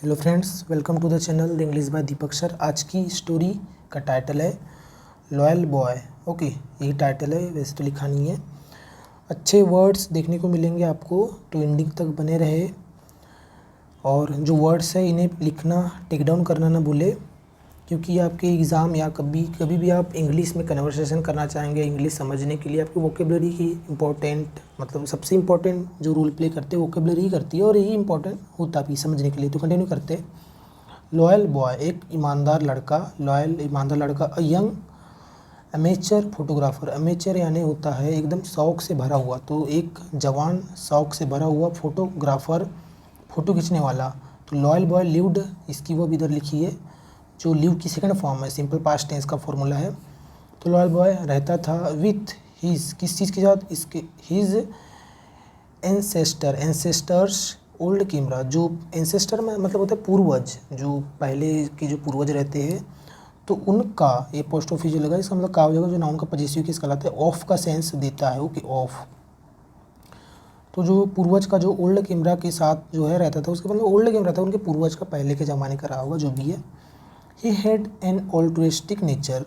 Hello friends, welcome to the channel the English by Deepak sir. आज की story का title है लॉयल बॉय। ओके, यही टाइटल है, वैसे तो लिखा नहीं है। अच्छे वर्ड्स देखने को मिलेंगे आपको, तो एंडिंग तक बने रहे। और जो वर्ड्स है इन्हें लिखना, टेक डाउन करना ना भूले, क्योंकि आपके एग्ज़ाम या कभी कभी भी आप इंग्लिश में कन्वर्सेशन करना चाहेंगे, इंग्लिश समझने के लिए आपकी वोकेबलरी की इम्पोर्टेंट, मतलब सबसे इम्पोर्टेंट जो रोल प्ले करते हैं वोकेबलरी ही करती है, और यही इंपॉर्टेंट होता भी समझने के लिए। तो कंटिन्यू करते हैं। लॉयल बॉय, एक ईमानदार लड़का। लॉयल, ईमानदार लड़का। A young amateur photographer. Amateur यानी होता है एकदम शौक से भरा हुआ, तो एक जवान शौक से भरा हुआ फोटोग्राफर, फ़ोटो खींचने वाला। तो लॉयल बॉय लिव्ड, इसकी वो भी इधर लिखी है, जो लिव की सेकंड फॉर्म है, सिंपल पास्ट टेंस का फॉर्मूला है। तो लॉयल बॉय रहता था विथ हिज, किस चीज़ के साथ, इसके हिज एंसेस्टर्स ओल्ड कैमरा। जो एंसेस्टर में मतलब होता है पूर्वज, जो पहले के जो पूर्वज रहते हैं, तो उनका, ये पोस्ट ऑफिस जो लगा इसका मतलब का हो जाएगा, जो नाउन का पजेसिव केस कहलाता है, ऑफ का सेंस देता है। Okay, of. तो जो पूर्वज का जो ओल्ड कैमरा के साथ जो है रहता था, उसके मतलब ओल्ड कैमरा था उनके पूर्वज का, पहले के ज़माने का रहा होगा, जो भी है। ही हैड एन ऑल्ट्रुइस्टिक नेचर,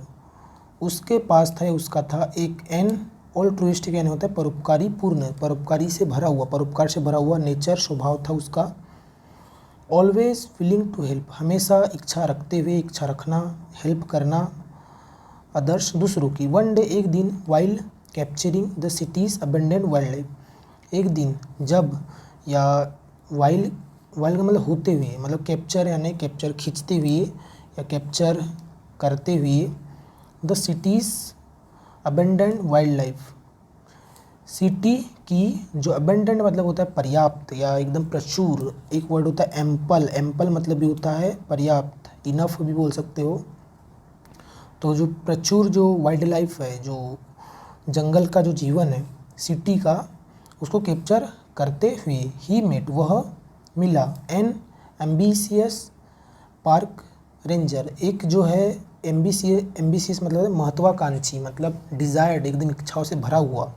उसके पास था, उसका था एक एन ऑल्ट्रुइस्टिक यानी होता है परोपकारी पूर्ण, परोपकारी से भरा हुआ, परोपकार से भरा हुआ नेचर, स्वभाव था उसका। ऑलवेज विलिंग टू हेल्प, हमेशा इच्छा रखते हुए, इच्छा रखना, हेल्प करना अदर्स, दूसरों की। वन डे, एक दिन, while capturing the cities abandoned wild life, एक दिन जब, या वाइल, वाइल का मतलब होते हुए, मतलब कैप्चर यानी कैप्चर खींचते हुए या कैप्चर करते हुए, the cities abandoned wild life, city की जो अबेंडेंट मतलब होता है पर्याप्त या एकदम प्रचुर, एक वर्ड होता है एम्पल, एम्पल मतलब भी होता है पर्याप्त, इनफ भी बोल सकते हो। तो जो प्रचुर जो वाइल्ड लाइफ है, जो जंगल का जो जीवन है सिटी का, उसको कैप्चर करते हुए, ही मेट, वह मिला, एन एम्बिशियस पार्क रेंजर, एक जो है एम्बिशियस मतलब महत्वाकांक्षी, मतलब डिज़ायर्ड, एकदम इच्छाओं से भरा हुआ,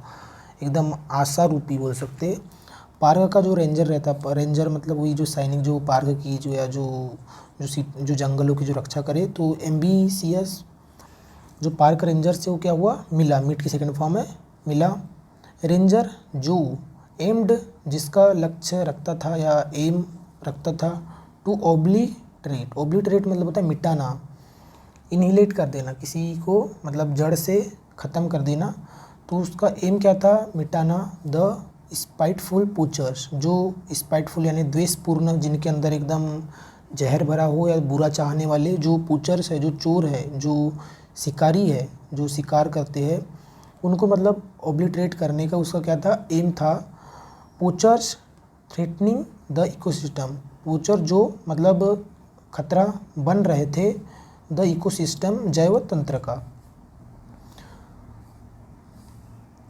एकदम आशा रूपी बोल सकते। पार्क का जो रेंजर रहता है, रेंजर मतलब वही जो सैनिक, जो पार्क की जो, या जो जंगलों की जो रक्षा करे, तो एम्बिशियस जो पार्क रेंजर से वो क्या हुआ, मिला, मीट की सेकंड फॉर्म है, मिला। रेंजर जो एम्ड, जिसका लक्ष्य रखता था या एम रखता था, टू ओब्लिटरेट, ओब्लिटरेट मतलब होता है मिटाना, इनहिलेट कर देना किसी को, मतलब जड़ से ख़त्म कर देना। तो उसका एम क्या था, मिटाना द स्पाइटफुल पूचर्स, जो स्पाइटफुल यानी द्वेषपूर्ण, जिनके अंदर एकदम जहर भरा हो या बुरा चाहने वाले, जो पूचर्स है, जो चोर है, जो शिकारी है, जो शिकार करते हैं, उनको मतलब ओब्लिटरेट करने का उसका क्या था, एम था। पूचर्स थ्रेटनिंग द इकोसिस्टम, पूचर जो मतलब खतरा बन रहे थे, द इकोसिस्टम जैव तंत्र का।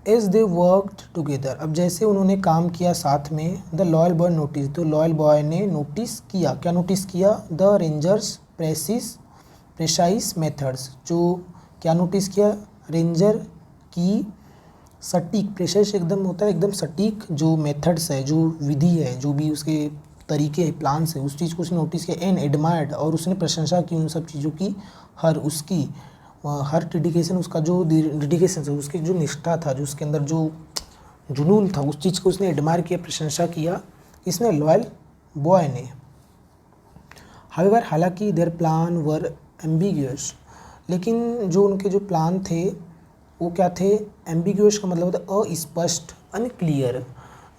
एज दे वर्कड टुगेदर, अब जैसे उन्होंने काम किया साथ में, द लॉयल बॉय नोटिस, तो लॉयल बॉय ने नोटिस किया, क्या नोटिस किया, द रेंजर्स प्रेसाइज मेथड्स, जो क्या नोटिस किया, रेंजर की सटीक, प्रेसाइज एकदम होता है एकदम सटीक, जो मेथड्स है, जो विधि है, जो भी उसके तरीके है, प्लान्स है, उस चीज़ को उसने नोटिस किया। एंड एडमायर्ड, और उसने प्रशंसा की उन सब चीज़ों की, हर डेडिकेशन, उसका जो डेडिकेशन है, उसकी जो निष्ठा था, जो उसके अंदर जो जुनून था, उस चीज़ को उसने एडमायर किया, प्रशंसा किया, इसने, लॉयल बॉय ने। हाउएवर, हालांकि देयर प्लान वर एम्बिग्यूअस, लेकिन जो उनके जो प्लान थे वो क्या थे, एम्बिग्यूअस का मतलब होता है अस्पष्ट, अनक्लियर,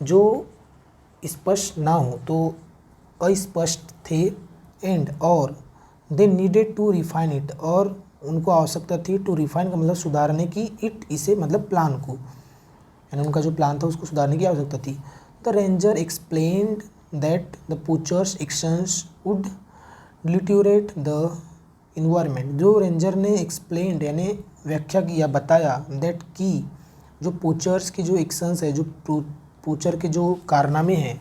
जो स्पष्ट ना हो, तो अस्पष्ट थे। एंड, और they needed to refine it, और उनको आवश्यकता थी, टू रिफाइन का मतलब सुधारने की, इट इसे मतलब प्लान को, यानी उनका जो प्लान था उसको सुधारने की आवश्यकता थी। The ranger explained that the poachers actions would deteriorate the environment, जो रेंजर ने एक्सप्लेन्ड यानी व्याख्या किया, बताया, दैट की जो पूचर्स की जो एक्शंस है, जो पूचर के जो कारनामे हैं,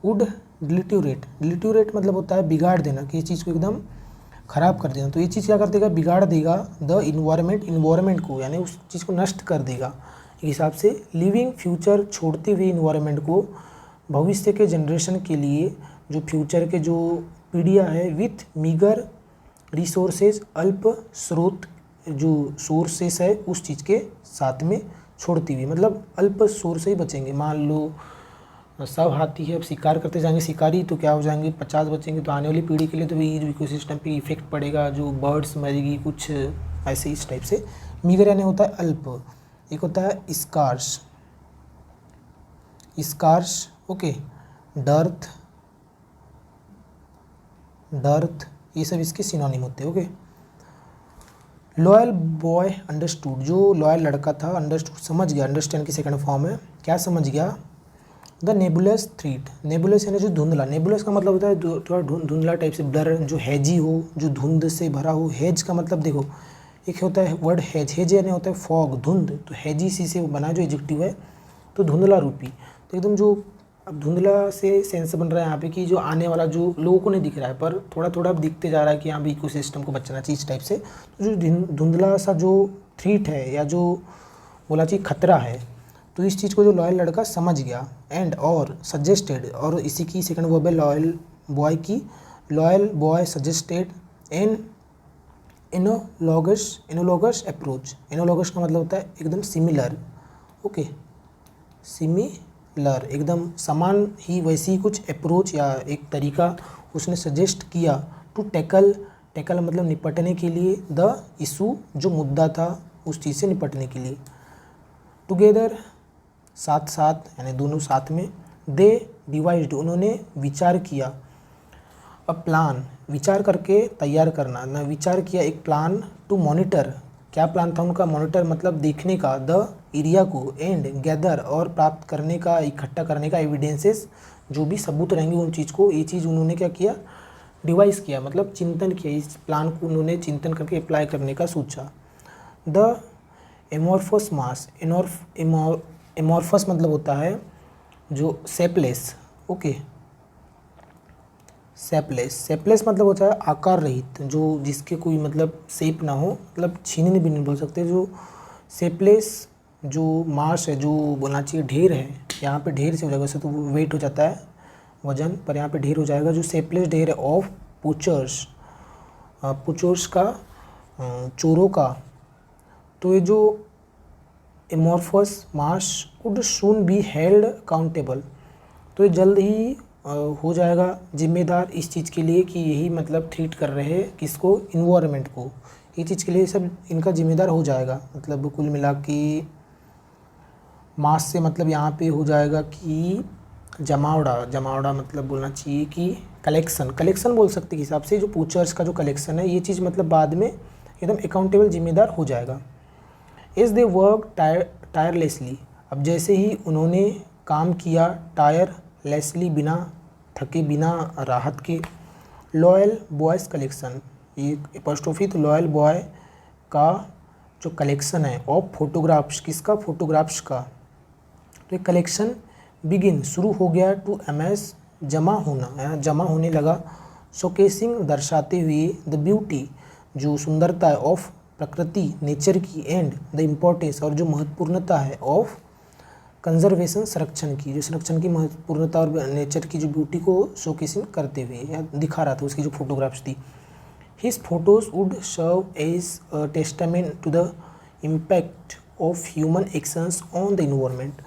वुड डिटीरियोरेट मतलब होता है बिगाड़ देना, कि चीज़ को एकदम ख़राब कर देना, तो ये चीज़ क्या कर देगा, बिगाड़ देगा, द इन्वायरमेंट को, यानी उस चीज़ को नष्ट कर देगा एक हिसाब से। लिविंग फ्यूचर, छोड़ते हुए इन्वायरमेंट को, भविष्य के जनरेशन के लिए, जो फ्यूचर के जो पीढ़ियाँ है विथ मीगर रिसोर्सेज, अल्प स्रोत जो सोर्सेस है उस चीज़ के साथ में छोड़ती हुई, मतलब अल्प सोर्स से ही बचेंगे। मान लो सब हाथी है, अब शिकार करते जाएंगे शिकारी, तो क्या हो जाएंगे 50 बचेंगे, तो आने वाली पीढ़ी के लिए तो ये इकोसिस्टम पे इफेक्ट पड़ेगा, जो बर्ड्स मरेगी कुछ ऐसे इस टाइप से। मीगर यानी होता है अल्प, एक होता है scarce, scarce okay, dearth, dearth, ये सब इसके सिनोनिम होते हैं ओके। लॉयल बॉय अंडरस्टूड, जो लॉयल लड़का था अंडरस्टूड समझ गया, अंडरस्टैंड की सेकंड फॉर्म है, क्या समझ गया, द नेबुलस थ्रीट, नेबुलस यानी जो धुंधला, नेबुलस का मतलब होता है थोड़ा धुंधला टाइप से, ब्लर, जो हैजी हो, जो धुंध से भरा हो। हैज का मतलब देखो, एक होता है वर्ड हैज, हैज यानी होता है फॉग, धुंध, तो हैजी सी से बना जो एडजेक्टिव है, तो धुंधला रूपी, तो एकदम जो अब धुंधला से सेंस बन रहा है यहाँ पे कि जो आने वाला जो लोगों को नहीं दिख रहा है पर थोड़ा थोड़ा अब दिखते जा रहा है कि यहाँ भी इकोसिस्टम को बचाना चाहिए इस टाइप से। तो जो धुंधला सा जो थ्रीट है या जो बोला चाहिए खतरा है, तो इस चीज़ को जो लॉयल लड़का समझ गया, एंड और सजेस्टेड, और इसी की सेकंड वर्ब है लॉयल बॉय की, loyal boy suggested an analogous approach, analogous का मतलब होता है एकदम सिमिलर ओके, सिमिलर एकदम समान ही, वैसी ही कुछ अप्रोच या एक तरीका उसने सजेस्ट किया, टू टैकल, टैकल मतलब निपटने के लिए, द इशू जो मुद्दा था उस चीज़ से निपटने के लिए, टुगेदर साथ साथ यानी दोनों साथ में, दे डिवाइज्ड उन्होंने विचार किया, अ प्लान विचार करके तैयार करना, न विचार किया एक प्लान, टू मॉनिटर क्या प्लान था उनका, मॉनिटर मतलब देखने का, द एरिया को, एंड गैदर और प्राप्त करने का, इकट्ठा करने का, एविडेंसेस जो भी सबूत रहेंगे उन चीज़ को, ये चीज़ उन्होंने क्या किया, डिवाइस किया मतलब चिंतन किया, इस प्लान को उन्होंने चिंतन करके अप्लाई करने का सोचा। द एमोर्फस मास, एमोर्फस मतलब होता है जो शेपलेस ओके, शेपलेस मतलब होता है आकार रहित, जो जिसके कोई मतलब शेप ना हो, मतलब छीनने भी नहीं बोल सकते, जो शेपलेस जो मास है, जो बोलना चाहिए ढेर है, यहाँ पे ढेर से हो जाएगा, वैसे तो वो वेट हो जाता है वजन, पर यहाँ पे ढेर हो जाएगा, जो शेपलेस ढेर है ऑफ पुचर्स, पुचर्स का चोरों का, तो ये जो amorphous mass would soon be held accountable, तो ये जल्द ही हो जाएगा जिम्मेदार इस चीज़ के लिए कि यही मतलब ट्रीट कर रहे हैं किसको, इन्वायरमेंट को, ये चीज़ के लिए सब इनका जिम्मेदार हो जाएगा। मतलब कुल मिला के मास से मतलब यहाँ पे हो जाएगा कि जमावड़ा मतलब बोलना चाहिए कि कलेक्शन बोल सकते हैं हिसाब से, जो पूचर्स का जो कलेक्शन है ये चीज़ मतलब बाद में एकदम अकाउंटेबल जिम्मेदार हो जाएगा। इज़ दे वर्क टायरलेसली, अब जैसे ही उन्होंने काम किया टायरलेसली बिना थके बिना राहत के, लॉयल बॉयज़ कलेक्शन, ये एपोस्ट्रोफी, तो लॉयल बॉय का जो कलेक्शन है ऑफ फोटोग्राफ्स, किसका, फोटोग्राफ्स का, तो ये कलेक्शन बिगिन शुरू हो गया, टू एमएस जमा होना, जमा होने लगा, शोकेसिंग दर्शाते हुए, द ब्यूटी जो सुंदरता है, ऑफ प्रकृति नेचर की, एंड द इम्पोर्टेंस और जो महत्वपूर्णता है, ऑफ कंजर्वेशन संरक्षण की, जो संरक्षण की महत्वपूर्णता और नेचर की जो ब्यूटी को शोकेसिंग करते हुए या दिखा रहा था, उसकी जो फोटोग्राफ्स थी। His photos would serve as a testament to the impact of human actions on the environment,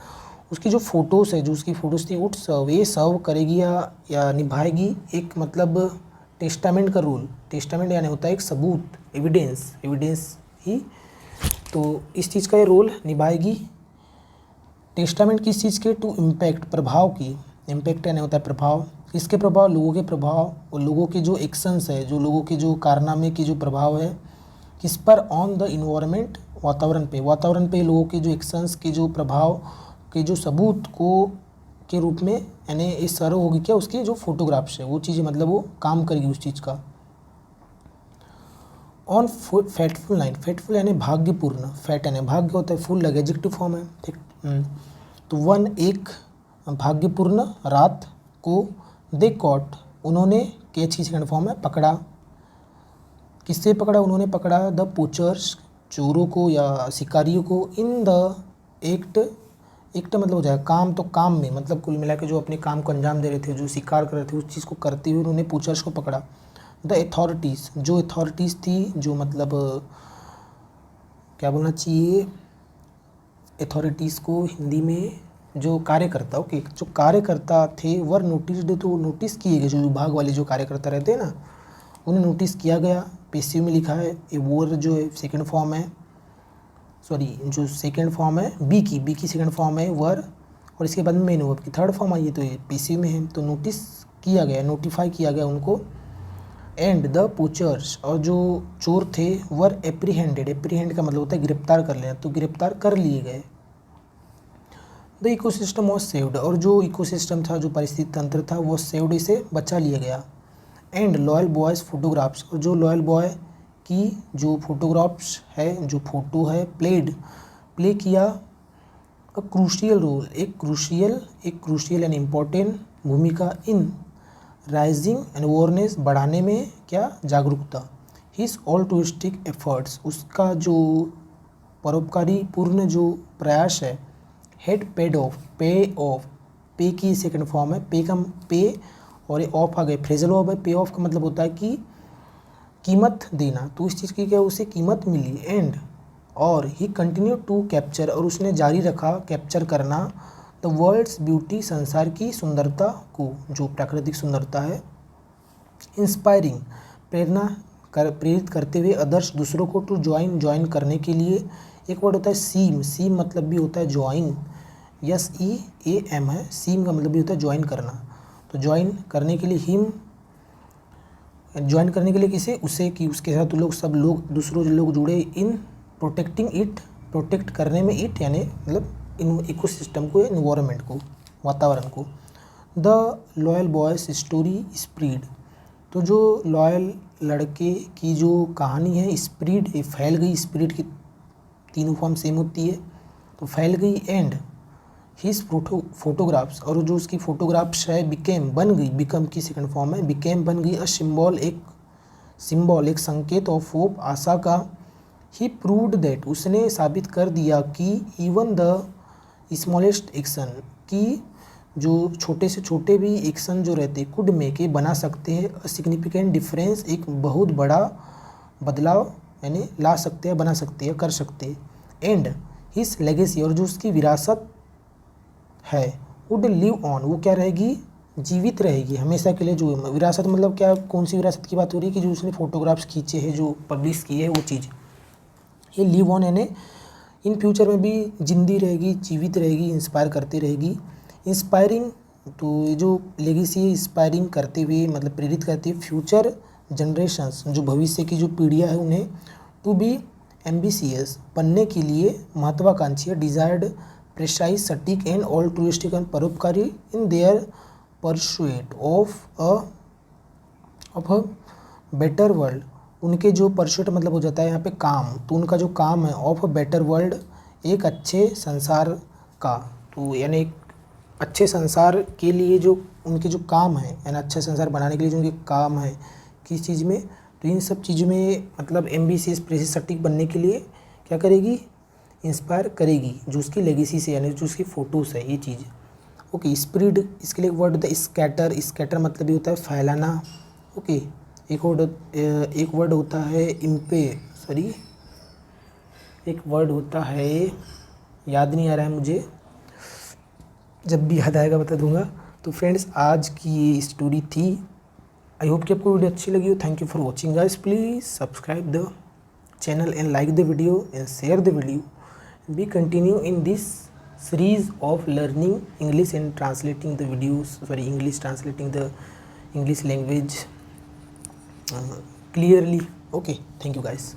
उसकी जो फ़ोटोज़ है, जो उसकी फ़ोटोज़ थी वुड सर्व, ये सर्व करेगी या निभाएगी एक मतलब टेस्टामेंट का रोल, टेस्टामेंट यानी होता है एक सबूत, एविडेंस ही, तो इस चीज़ का ये रोल निभाएगी। टेस्टामेंट किस चीज़ के, टू इम्पैक्ट प्रभाव की, इम्पैक्ट यानी होता है प्रभाव, किसके प्रभाव, लोगों के प्रभाव, और लोगों के जो एक्शंस है, जो लोगों के जो कारनामे की जो प्रभाव है किस पर, ऑन द इन्वायरमेंट वातावरण पे लोगों के जो एक्शंस के जो प्रभाव के जो सबूत को के रूप में, यानी इस सर्व होगी क्या, उसकी जो फोटोग्राफ्स है वो चीज़ मतलब वो काम करेगी उस चीज़ का। ऑन फैटफुल नाइट, फैटफुल यानी भाग्यपूर्ण, फैट यानी भाग्य होता है, फुल लगे एडजेक्टिव फॉर्म है ठीक, तो वन एक भाग्यपूर्ण रात को, दे कॉट उन्होंने, कैच की सेकंड फॉर्म है पकड़ा, किससे पकड़ा, उन्होंने पकड़ा, द पोचर्स चोरों को या शिकारियों को, इन द एक्ट एक्ट मतलब हो जाएगा काम, तो काम में मतलब कुल मिला के जो अपने काम को अंजाम दे रहे थे, जो शिकार कर रहे थे, उस चीज़ को करते हुए उन्होंने पूछर्स को पकड़ा। द अथॉरिटीज़, जो अथॉरिटीज़ थी, जो मतलब क्या बोलना चाहिए, अथॉरिटीज़ को हिंदी में जो कार्यकर्ता, ओके, जो कार्यकर्ता थे वर नोटिस्ड, तो नोटिस किए गए, जो विभाग वाले जो कार्यकर्ता रहते हैं ना, उन्हें नोटिस किया गया। पैसिव में लिखा है ये वर जो है सेकंड फॉर्म है, सॉरी जो सेकंड फॉर्म है बी की सेकंड फॉर्म है वर, और इसके बाद में मेन वर्ब की थर्ड फॉर्म आई है, तो ये पैसिव में है। तो नोटिस किया गया, नोटिफाई किया गया उनको। एंड द पोचर्स, और जो चोर थे वर एप्रीहेंडेड, एप्रीहेंड का मतलब होता है गिरफ्तार कर लेना, तो गिरफ्तार कर लिए गए। द इकोसिस्टम वॉज सेव्ड, और जो इकोसिस्टम था, जो परिस्थिति तंत्र था, वो सेव्ड, इसे बचा लिया गया। एंड लॉयल बॉयज़ फोटोग्राफ्स, और जो लॉयल बॉय की जो फोटोग्राफ्स है, जो फोटो है, प्ले किया अ क्रूशियल रोल, एक क्रूशियल एंड इम्पॉर्टेंट भूमिका इन राइजिंग अवेयरनेस, बढ़ाने में क्या, जागरूकता। हिज ऑल्ट्रुइस्टिक एफर्ट्स, उसका जो परोपकारी पूर्ण जो प्रयास है, हेड पेड ऑफ, पे की सेकंड फॉर्म है, पे और ये ऑफ आ गए, फ्रेजल ऑफ है। पे ऑफ का मतलब होता है कि कीमत देना, तो इस चीज़ की क्या उसे कीमत मिली। एंड और ही कंटिन्यू टू कैप्चर, और उसने जारी रखा कैप्चर करना द वर्ल्ड्स ब्यूटी, संसार की सुंदरता को, जो प्राकृतिक सुंदरता है। इंस्पायरिंग, प्रेरित करते हुए अदर्स, दूसरों को टू ज्वाइन करने के लिए। एक वर्ड होता है सीम मतलब भी होता है ज्वाइन, SEAM है, सीम का मतलब भी होता है ज्वाइन करना। तो ज्वाइन करने के लिए हिम, ज्वाइन करने के लिए किसे, उसे, कि उसके साथ लोग, सब लोग, दूसरों जो लोग जुड़े। इन प्रोटेक्टिंग इट, प्रोटेक्ट करने में, इट यानी मतलब इन इकोसिस्टम को, इन्वायरमेंट को, वातावरण को। The loyal boys story spread, तो जो लॉयल लड़के की जो कहानी है, स्प्रीड, ये फैल गई, स्प्रीड की तीनों फॉर्म सेम होती है, तो फैल गई। एंड हिज फोटोग्राफ्स, और जो उसकी फोटोग्राफ्स है, बिकम की सेकंड फॉर्म है, बिकेम बन गई अ सिंबल, एक संकेत ऑफ होप, आशा का। ही प्रूव्ड दैट, उसने साबित कर दिया कि इवन द स्मॉलेस्ट एक्शन, की जो छोटे से छोटे भी एक्शन जो रहते कुड मेक, बना सकते हैं अ सिग्निफिकेंट डिफरेंस, एक बहुत बड़ा बदलाव यानी ला सकते हैं, बना सकते हैं, कर सकते हैं। एंड हिज लेगेसी, और जो उसकी विरासत है, वुड लिव ऑन, वो क्या रहेगी, जीवित रहेगी हमेशा के लिए। जो विरासत मतलब क्या, कौन सी विरासत की बात हो रही है, कि जो उसने फोटोग्राफ्स खींचे हैं, जो पब्लिश किए हैं, वो चीज़, ये लिव ऑन यानी इन फ्यूचर में भी जिंदी रहेगी, जीवित रहेगी, इंस्पायर करती रहेगी। इंस्पायरिंग, तो ये जो लेगेसी है, इंस्पायरिंग करते हुए मतलब प्रेरित करते हुए फ्यूचर जनरेशंस, जो भविष्य की जो पीढ़ियाँ है, उन्हें टू बी एम्बिशियस, बनने के लिए महत्वाकांक्षी, डिजायर्ड, प्रेसाइज, सटीक एंड ऑल्ट्रुइस्टिक एंड परोपकारी in their pursuit of a better world, उनके जो परसुएट मतलब हो जाता है यहाँ पे काम, तो उनका जो काम है, ऑफ अ बेटर वर्ल्ड, एक अच्छे संसार का, तो यानी एक अच्छे संसार के लिए जो उनके जो काम है, यानी अच्छा संसार बनाने के लिए जो उनके काम है, किस चीज़ में, तो इन सब चीज़ों में मतलब एम्बिशियस, प्रेसिस, सटीक बनने के लिए क्या करेगी, इंस्पायर करेगी, जो उसकी लेगेसी से, यानी जो उसकी फ़ोटोज़ है, ये चीज़। ओके, स्प्रीड, इसके लिए वर्ड होता है स्कैटर मतलब ये होता है फैलाना। ओके, एक वर्ड होता है एक वर्ड होता है, याद नहीं आ रहा है मुझे, जब भी याद आएगा बता दूंगा। तो फ्रेंड्स, आज की ये स्टोरी थी। आई होप कि आपको वीडियो अच्छी लगी हो। Thank you for watching guys, please subscribe the channel and like the video and share the video. We continue in this series of learning English and translating the videos, translating the English language clearly. Okay, thank you guys.